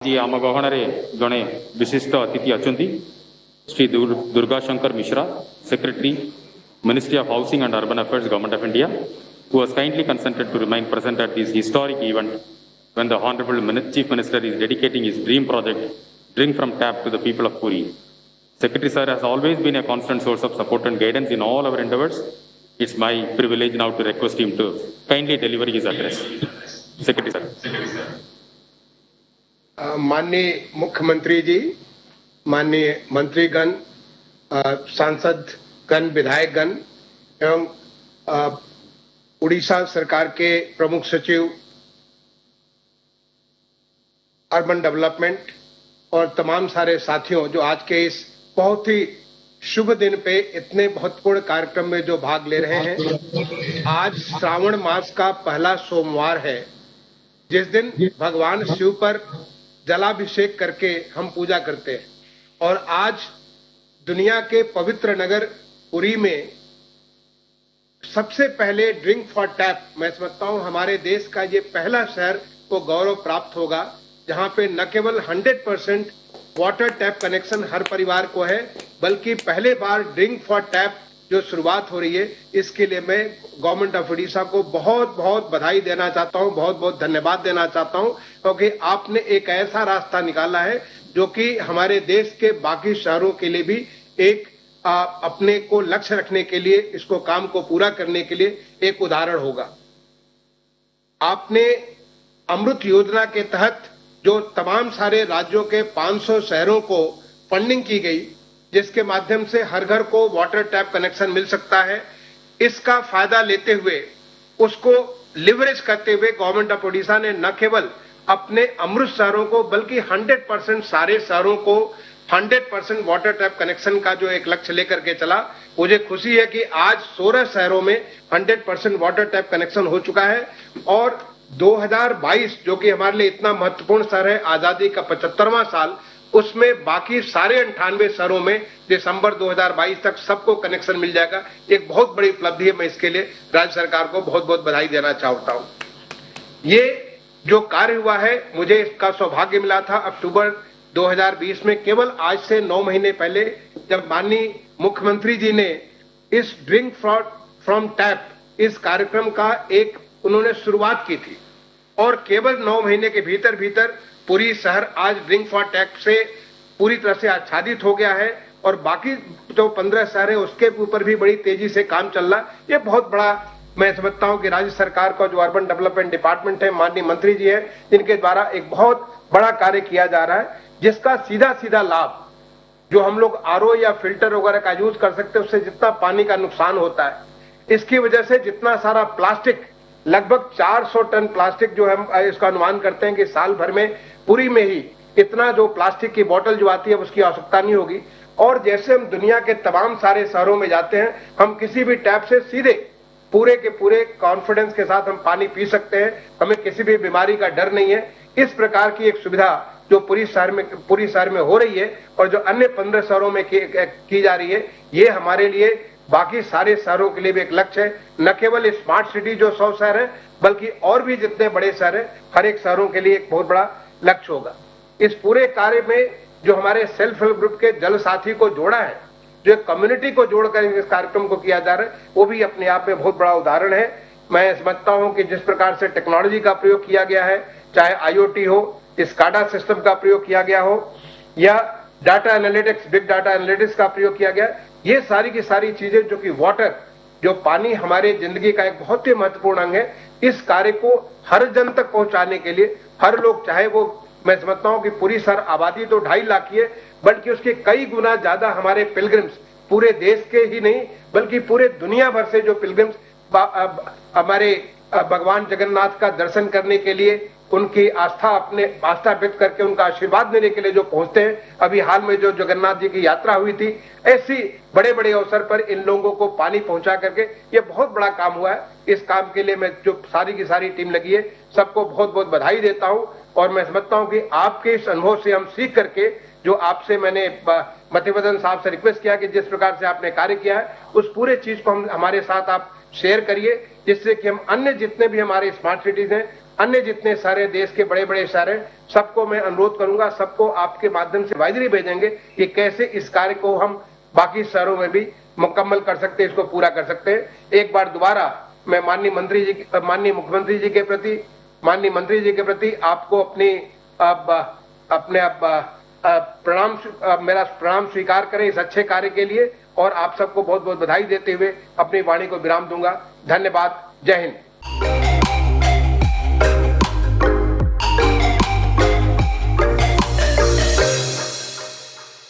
जी आम गहणार जड़े विशिष्ट अतिथि अच्छा Shri Durga Shankar Mishra secretary ministry of housing and urban affairs government of India who has kindly consented to remain present at this historic event when the Honorable Chief Minister is dedicating his dream project, Drink from Tap, to the people of Puri. Secretary Sir has always been a constant source of support and guidance in all our endeavors. It's my privilege now to request him to kindly deliver his address. Secretary Sir. माननीय मुख्यमंत्री जी, माननीय मंत्रीगण, सांसद गण, विधायक गण एवं उड़ीसा सरकार के प्रमुख सचिव अर्बन डेवलपमेंट और तमाम सारे साथियों जो आज के इस बहुत ही शुभ दिन पे इतने महत्वपूर्ण कार्यक्रम में जो भाग ले रहे हैं। आज श्रावण मास का पहला सोमवार है, जिस दिन भगवान शिव पर जलाभिषेक करके हम पूजा करते हैं। और आज दुनिया के पवित्र नगर पुरी में सबसे पहले ड्रिंक फॉर टैप, मैं समझता हूं हमारे देश का ये पहला शहर को गौरव प्राप्त होगा, जहां पे न केवल 100% वाटर टैप कनेक्शन हर परिवार को है, बल्कि पहले बार ड्रिंक फॉर टैप जो शुरुआत हो रही है, इसके लिए मैं गवर्नमेंट ऑफ उड़ीसा को बहुत बहुत बधाई देना चाहता हूं, बहुत बहुत धन्यवाद देना चाहता हूं, क्योंकि आपने एक ऐसा रास्ता निकाला है जो कि हमारे देश के बाकी शहरों के लिए भी एक अपने को लक्ष्य रखने के लिए, इसको काम को पूरा करने के लिए एक उदाहरण होगा। आपने अमृत योजना के तहत जो तमाम सारे राज्यों के 500 शहरों को फंडिंग की गई, जिसके माध्यम से हर घर को वाटर टैप कनेक्शन मिल सकता है, इसका फायदा लेते हुए, उसको लिवरेज करते हुए गवर्नमेंट ऑफ उड़ीसा ने न केवल अपने अमृत शहरों को बल्कि 100% सारे शहरों को 100% वाटर टैप कनेक्शन का जो एक लक्ष्य लेकर के चला। मुझे खुशी है कि आज 16 शहरों में 100% वाटर टैप कनेक्शन हो चुका है और 2022 जो कि हमारे लिए इतना महत्वपूर्ण साल है, आजादी का 75वां साल, उसमें बाकी सारे 98 शहरों में दिसंबर 2022 तक सबको कनेक्शन मिल जाएगा। एक बहुत बड़ी उपलब्धि है, मैं इसके लिए राज्य सरकार को बहुत बहुत बधाई देना चाहता हूं। ये जो कार्य हुआ है, मुझे इसका सौभाग्य मिला था अक्टूबर 2020 में, केवल आज से 9 महीने पहले, जब माननीय मुख्यमंत्री जी ने इस ड्रिंक फ्रॉम टैप इस कार्यक्रम का एक उन्होंने शुरुआत की थी और केवल 9 महीने के भीतर भीतर पूरी शहर आज ड्रिंक फॉर टैप से पूरी तरह से आच्छादित हो गया है और बाकी जो 15 शहर है उसके ऊपर भी बड़ी तेजी से काम चल रहा है। ये बहुत बड़ा मैं समझता हूं कि राज्य सरकार का जो अर्बन डेवलपमेंट डिपार्टमेंट है, माननीय मंत्री जी है, जिनके द्वारा एक बहुत बड़ा कार्य किया जा रहा है, जिसका सीधा सीधा लाभ जो हम लोग आरओ या फिल्टर वगैरह का यूज कर सकते हैं, उससे जितना पानी का नुकसान होता है, इसकी वजह से जितना सारा प्लास्टिक, लगभग 400 टन प्लास्टिक जो हम इसका अनुमान करते हैं कि साल भर में पुरी में ही इतना जो प्लास्टिक की बोतल जो आती है उसकी आवश्यकता नहीं होगी। और जैसे हम दुनिया के तमाम सारे शहरों में जाते हैं, हम किसी भी टैप से सीधे पूरे के पूरे कॉन्फिडेंस के साथ हम पानी पी सकते हैं, हमें किसी भी बीमारी का डर नहीं है। इस प्रकार की एक सुविधा जो पूरी शहर में हो रही है और जो अन्य 15 शहरों में की जा रही है, ये हमारे लिए बाकी सारे शहरों के लिए भी एक लक्ष्य है। न केवल स्मार्ट सिटी जो 100 शहर है, बल्कि और भी जितने बड़े शहर हैं, हर एक शहरों के लिए एक बहुत बड़ा लक्ष्य होगा। इस पूरे कार्य में जो हमारे सेल्फ हेल्प ग्रुप के जल साथी को जोड़ा है, जो कम्युनिटी को जोड़कर इस कार्यक्रम को किया जा रहा है, वो भी अपने आप में बहुत बड़ा उदाहरण है। मैं समझता हूं कि जिस प्रकार से टेक्नोलॉजी का प्रयोग किया गया है, चाहे IoT हो, स्काडा सिस्टम का प्रयोग किया गया हो या data analytics, big data analytics का प्रयोग किया गया, ये सारी की सारी चीजें जो कि वाटर, जो पानी हमारे जिंदगी का एक बहुत ही महत्वपूर्ण अंग है, इस कार्य को हर जन तक पहुंचाने के लिए हर लोग, चाहे वो, मैं समझता हूं कि पूरी शहर आबादी तो 2.5 लाख की है, बल्कि उसके कई गुना ज्यादा हमारे पिलग्रिम्स पूरे देश के ही नहीं बल्कि पूरे दुनिया भर से जो पिलग्रिम्स हमारे भगवान जगन्नाथ का दर्शन करने के लिए, उनकी आस्था व्यक्त करके उनका आशीर्वाद लेने के लिए जो पहुंचते हैं। अभी हाल में जो जगन्नाथ जी की यात्रा हुई थी, ऐसी बड़े बड़े अवसर पर इन लोगों को पानी पहुंचा करके ये बहुत बड़ा काम हुआ है। इस काम के लिए मैं जो सारी की सारी टीम लगी है, सबको बहुत बहुत बधाई देता हूं और मैं समझता हूं कि आपके इस अनुभव से हम सीख करके, जो आपसे मैंने मतिवदन साहब से रिक्वेस्ट किया कि जिस प्रकार से आपने कार्य किया है, उस पूरे चीज को हम हमारे साथ आप शेयर करिए, जिससे कि हम अन्य जितने भी हमारे स्मार्ट सिटीज हैं, अन्य जितने सारे देश के बड़े बड़े शहर हैं, सबको मैं अनुरोध करूंगा, सबको आपके माध्यम से एडवाइजरी भेजेंगे कि कैसे इस कार्य को हम बाकी शहरों में भी मुकम्मल कर सकते हैं, इसको पूरा कर सकते हैं। एक बार दोबारा मैं माननीय मुख्यमंत्री जी के प्रति, माननीय मंत्री जी के प्रति आपको मेरा प्रणाम स्वीकार करें इस अच्छे कार्य के लिए, और आप सबको बहुत बहुत बधाई देते हुए अपनी वाणी को विराम दूंगा। धन्यवाद। जय हिंद।